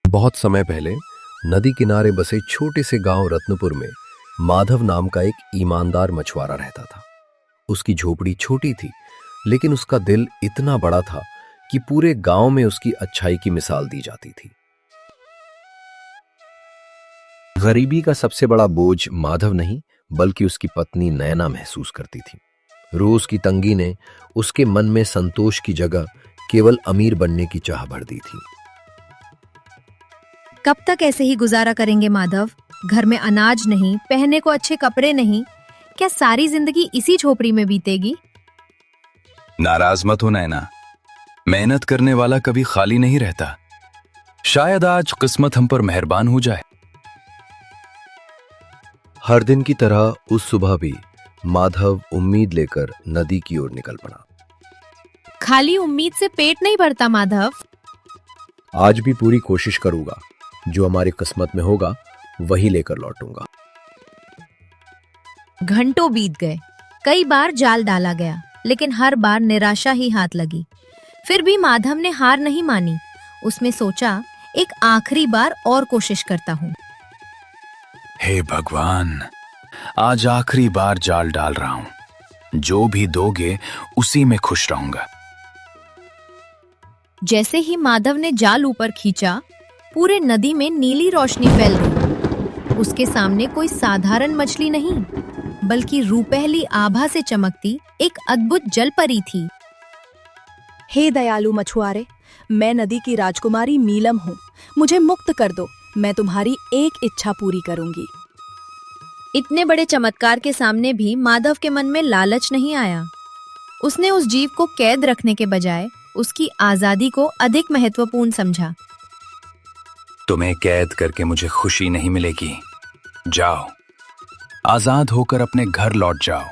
बहुत समय पहले नदी किनारे बसे छोटे से गांव रत्नपुर में माधव नाम का एक ईमानदार मछुआरा रहता था। उसकी झोपड़ी छोटी थी, लेकिन उसका दिल इतना बड़ा था कि पूरे गांव में उसकी अच्छाई की मिसाल दी जाती थी। गरीबी का सबसे बड़ा बोझ माधव नहीं, बल्कि उसकी पत्नी नैना महसूस करती थी। रोज की तंगी ने उसके मन में संतोष की जगह केवल अमीर बनने की चाह भर दी थी। कब तक ऐसे ही गुजारा करेंगे माधव? घर में अनाज नहीं, पहनने को अच्छे कपड़े नहीं, क्या सारी जिंदगी इसी झोपड़ी में बीतेगी? नाराज मत हो नैना, मेहनत करने वाला कभी खाली नहीं रहता। शायद आज किस्मत हम पर मेहरबान हो जाए। हर दिन की तरह उस सुबह भी माधव उम्मीद लेकर नदी की ओर निकल पड़ा। खाली उम्मीद से पेट नहीं भरता माधव। आज भी पूरी कोशिश करूंगा, जो हमारी किस्मत में होगा वही लेकर लौटूंगा। घंटों बीत गए, कई बार जाल डाला गया, लेकिन हर बार निराशा ही हाथ लगी। फिर भी माधव ने हार नहीं मानी। उसने सोचा, एक आखिरी बार और कोशिश करता हूँ। हे भगवान, आज आखिरी बार जाल डाल रहा हूं। जो भी दोगे उसी में खुश रहूंगा। जैसे ही माधव ने जाल ऊपर खींचा, पूरे नदी में नीली रोशनी फैल गई। उसके सामने कोई साधारण मछली नहीं, बल्कि रूपहली आभा से चमकती एक अद्भुत जलपरी थी। हे दयालु मछुआरे, मैं नदी की राजकुमारी नीलम हूँ। मुझे मुक्त कर दो, मैं तुम्हारी एक इच्छा पूरी करूंगी। इतने बड़े चमत्कार के सामने भी माधव के मन में लालच नहीं आया। उसने उस जीव को कैद रखने के बजाय उसकी आजादी को अधिक महत्वपूर्ण समझा। तुम्हें कैद करके मुझे खुशी नहीं मिलेगी। जाओ, आजाद होकर अपने घर लौट जाओ।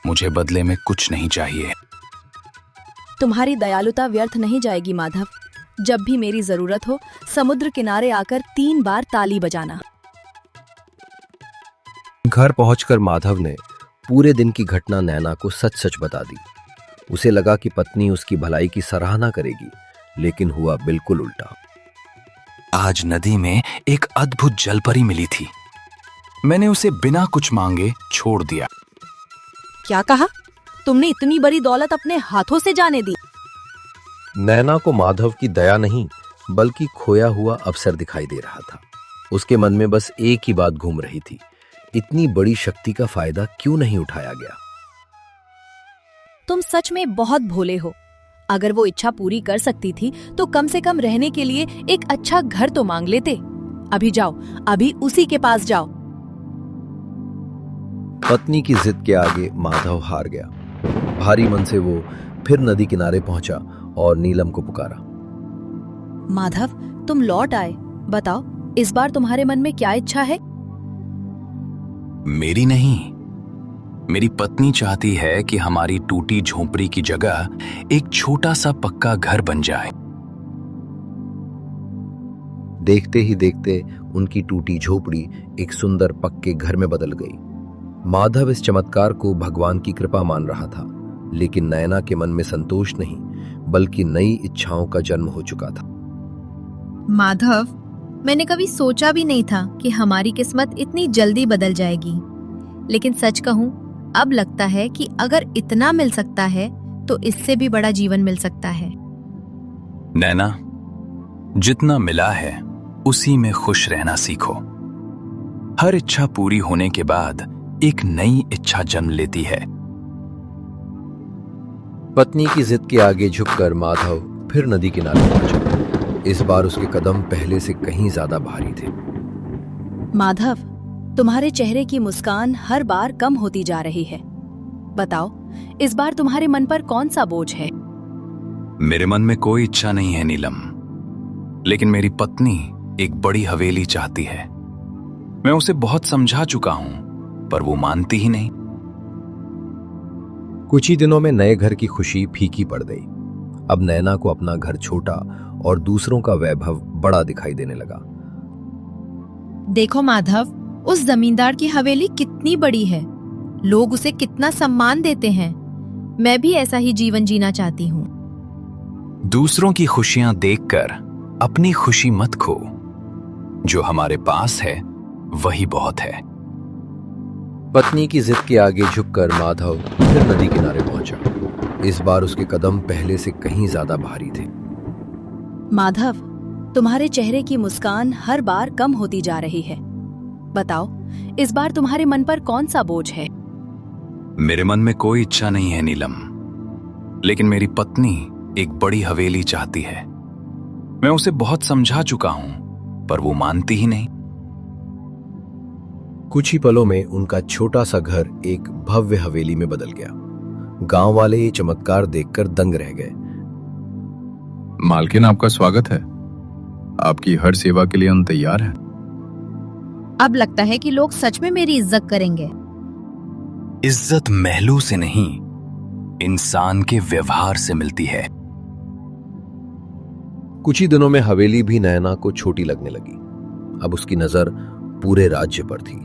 मुझे बदले में कुछ नहीं चाहिए। तुम्हारी दयालुता व्यर्थ नहीं जाएगी माधव। जब भी मेरी जरूरत हो, समुद्र किनारे आकर 3 बार ताली बजाना। घर पहुंचकर माधव ने पूरे दिन की घटना नैना को सच सच बता दी। उसे लगा कि पत्नी उसकी भलाई की सराहना करेगी, लेकिन हुआ बिल्कुल उल्टा। आज नदी में एक अद्भुत जलपरी मिली थी। मैंने उसे बिना कुछ मांगे छोड़ दिया। क्या कहा? तुमने इतनी बड़ी दौलत अपने हाथों से जाने दी? नैना को माधव की दया नहीं, बल्कि खोया हुआ अवसर दिखाई दे रहा था। उसके मन में बस एक ही बात घूम रही थी, इतनी बड़ी शक्ति का फायदा क्यों नहीं उठाया गया? तुम सच में बहुत भोले हो। अगर वो इच्छा पूरी कर सकती थी तो कम से कम रहने के लिए एक अच्छा घर तो मांग लेते। अभी जाओ, अभी उसी के पास जाओ। पत्नी की जिद के आगे माधव हार गया। भारी मन से वो फिर नदी किनारे पहुंचा और नीलम को पुकारा। माधव, तुम लौट आए। बताओ, इस बार तुम्हारे मन में क्या इच्छा है? मेरी नहीं, मेरी पत्नी चाहती है कि हमारी टूटी झोपड़ी की जगह एक छोटा सा पक्का घर बन जाए। देखते ही देखते उनकी टूटी झोपड़ी एक सुंदर पक्के घर में बदल गई। माधव इस चमत्कार को भगवान की कृपा मान रहा था, लेकिन नैना के मन में संतोष नहीं, बल्कि नई इच्छाओं का जन्म हो चुका था। माधव, मैंने कभी सोचा भी नहीं था कि हमारी किस्मत इतनी जल्दी बदल जाएगी। लेकिन सच कहूं, अब लगता है कि अगर इतना मिल सकता है तो इससे भी बड़ा जीवन मिल सकता है। नैना, जितना मिला है उसी में खुश रहना सीखो। हर इच्छा पूरी होने के बाद एक नई इच्छा जन्म लेती है। पत्नी की जिद के आगे झुककर माधव फिर नदी किनारे पहुंचा। इस बार उसके कदम पहले से कहीं ज्यादा भारी थे। माधव, तुम्हारे चेहरे की मुस्कान हर बार कम होती जा रही है। बताओ, इस बार तुम्हारे मन पर कौन सा बोझ है? मेरे मन में कोई इच्छा नहीं है नीलम, लेकिन मेरी पत्नी एक बड़ी हवेली चाहती है। मैं उसे बहुत समझा चुका हूं, पर वो मानती ही नहीं। कुछ ही दिनों में नए घर की खुशी फीकी पड़ गई। अब नैना को अपना घर छोटा और दूसरों का वैभव बड़ा दिखाई देने लगा। देखो माधव, उस जमींदार की हवेली कितनी बड़ी है। लोग उसे कितना सम्मान देते हैं। मैं भी ऐसा ही जीवन जीना चाहती हूँ। दूसरों की खुशियां देखकर अपनी खुशी मत खो। जो हमारे पास है वही बहुत है। पत्नी की जिद के आगे झुककर माधव फिर नदी किनारे पहुंचा। इस बार उसके कदम पहले से कहीं ज्यादा भारी थे। माधव, तुम्हारे चेहरे की मुस्कान हर बार कम होती जा रही है। बताओ, इस बार तुम्हारे मन पर कौन सा बोझ है? मेरे मन में कोई इच्छा नहीं है नीलम, लेकिन मेरी पत्नी एक बड़ी हवेली चाहती है। मैं उसे बहुत समझा चुका हूं, पर वो मानती ही नहीं। कुछ ही पलों में उनका छोटा सा घर एक भव्य हवेली में बदल गया। गांव वाले ये चमत्कार देखकर दंग रह गए। मालकिन, आपका स्वागत है। आपकी हर सेवा के लिए हम तैयार हैं। अब लगता है कि लोग सच में मेरी इज्जत करेंगे। इज्जत महलों से नहीं, इंसान के व्यवहार से मिलती है। कुछ ही दिनों में हवेली भी नैना को छोटी लगने लगी। अब उसकी नजर पूरे राज्य पर थी।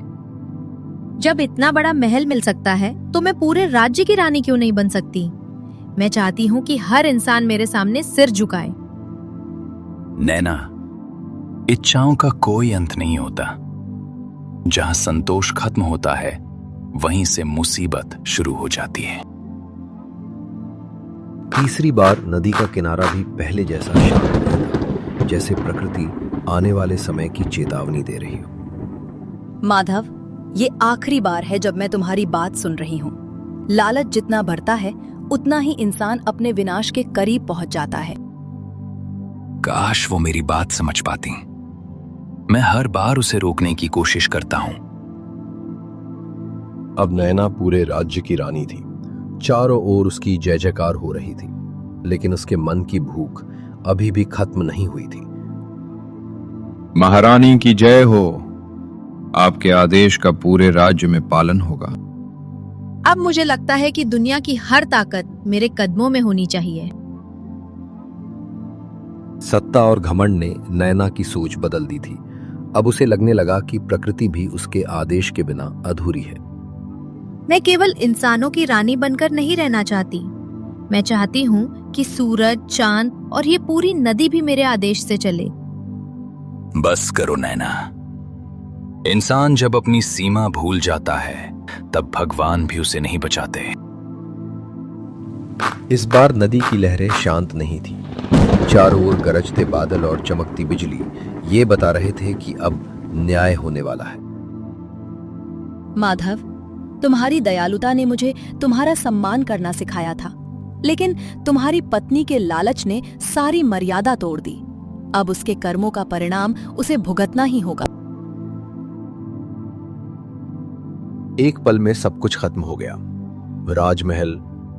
जब इतना बड़ा महल मिल सकता है तो मैं पूरे राज्य की रानी क्यों नहीं बन सकती? मैं चाहती हूँ कि हर इंसान मेरे सामने सिर झुकाए। नैना, इच्छाओं का कोई अंत नहीं होता। जहां संतोष खत्म होता है, वहीं से मुसीबत शुरू हो जाती है। तीसरी बार नदी का किनारा भी पहले जैसा शांत नहीं था, जैसे प्रकृति आने वाले समय की चेतावनी दे रही हो। माधव, ये आखिरी बार है जब मैं तुम्हारी बात सुन रही हूँ। लालच जितना बढ़ता है, उतना ही इंसान अपने विनाश के करीब पहुंच जाता है। काश वो मेरी बात समझ पाती। मैं हर बार उसे रोकने की कोशिश करता हूं। अब नैना पूरे राज्य की रानी थी। चारों ओर उसकी जय जयकार हो रही थी, लेकिन उसके मन की भूख अभी भी खत्म नहीं हुई थी। महारानी की जय हो। आपके आदेश का पूरे राज्य में पालन होगा। अब मुझे लगता है कि दुनिया की हर ताकत मेरे कदमों में होनी चाहिए। सत्ता और घमंड ने नैना की सोच बदल दी थी। अब उसे लगने लगा कि प्रकृति भी उसके आदेश के बिना अधूरी है। मैं केवल इंसानों की रानी बनकर नहीं रहना चाहती। मैं चाहती हूँ कि सूरज, चांद और ये पूरी नदी भी मेरे आदेश से चले। बस करो नैना। इंसान जब अपनी सीमा भूल जाता है, तब भगवान भी उसे नहीं बचाते। इस बार नदी की लहरें शांत नहीं थी। चारों ओर गरजते बादल और चमकती बिजली ये बता रहे थे कि अब न्याय होने वाला है। माधव, तुम्हारी दयालुता ने मुझे तुम्हारा सम्मान करना सिखाया था, लेकिन तुम्हारी पत्नी के लालच ने सारी मर्यादा तोड़ दी। अब उसके कर्मों का परिणाम उसे भुगतना ही होगा। एक पल में सब कुछ खत्म हो गया। राजमहल,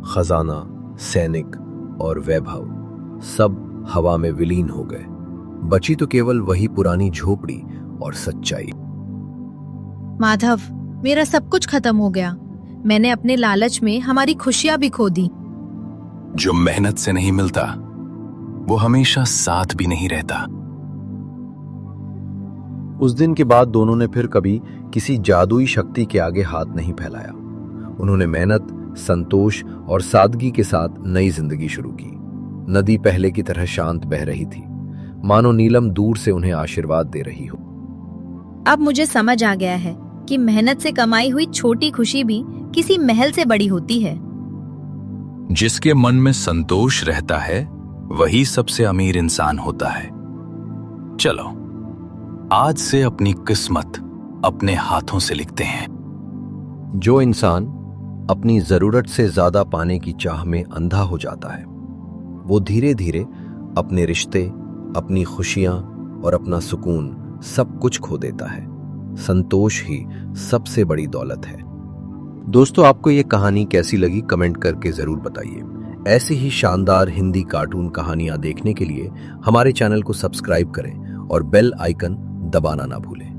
खजाना, सैनिक और वैभव सब हवा में विलीन हो गए। बची तो केवल वही पुरानी झोपड़ी और सच्चाई। माधव, मेरा सब कुछ खत्म हो गया। मैंने अपने लालच में हमारी खुशियां भी खो दी। जो मेहनत से नहीं मिलता, वो हमेशा साथ भी नहीं रहता। उस दिन के बाद दोनों ने फिर कभी किसी जादुई शक्ति के आगे हाथ नहीं फैलाया। उन्होंने मेहनत, संतोष और सादगी के साथ नई जिंदगी शुरू की। नदी पहले की तरह शांत बह रही थी, मानो नीलम दूर से उन्हें आशीर्वाद दे रही हो। अब मुझे समझ आ गया है कि मेहनत से कमाई हुई छोटी खुशी भी किसी महल से बड़ी होती है। जिसके मन में संतोष रहता है, वही सबसे अमीर इंसान होता है। चलो, आज से अपनी किस्मत अपने हाथों से लिखते हैं। जो इंसान अपनी जरूरत से ज्यादा पाने की चाह में अंधा हो जाता है, वो धीरे धीरे अपने रिश्ते, अपनी खुशियां और अपना सुकून सब कुछ खो देता है। संतोष ही सबसे बड़ी दौलत है। दोस्तों, आपको ये कहानी कैसी लगी कमेंट करके जरूर बताइए। ऐसी ही शानदार हिंदी कार्टून कहानियां देखने के लिए हमारे चैनल को सब्सक्राइब करें और बेल आइकन दबाना ना भूलें।